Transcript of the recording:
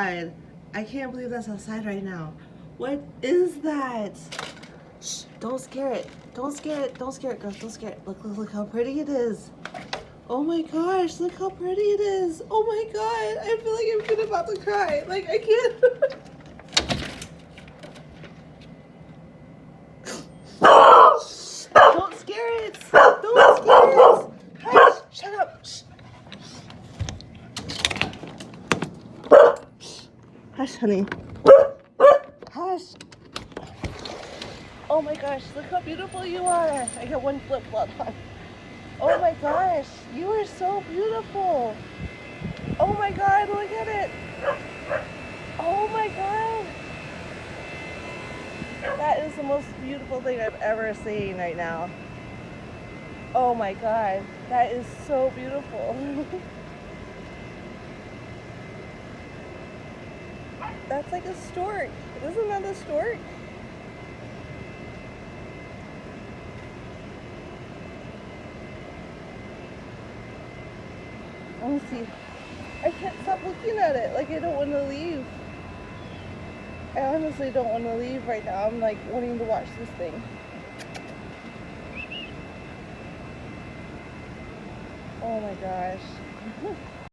God, I can't believe that's outside right now. What is that? Shh, don't scare it. Don't scare it. Don't scare it, girls. Don't scare it. Look how pretty it is. Oh my gosh, look how pretty it is. Oh my God, I feel like I'm gonna about to cry. Like, I can't. Don't scare it. Don't scare it. Hush, shut up. Shh. Hush, honey. Hush. Oh my gosh, look how beautiful you are. I got one flip flop on. Oh my gosh, you are so beautiful. Oh my God, look at it. Oh my God. That is the most beautiful thing I've ever seen right now. Oh my God, that is so beautiful. That's like a stork. Isn't that a stork? Let me see. I can't stop looking at it. Like, I don't want to leave. I honestly don't want to leave right now. I'm like wanting to watch this thing. Oh my gosh.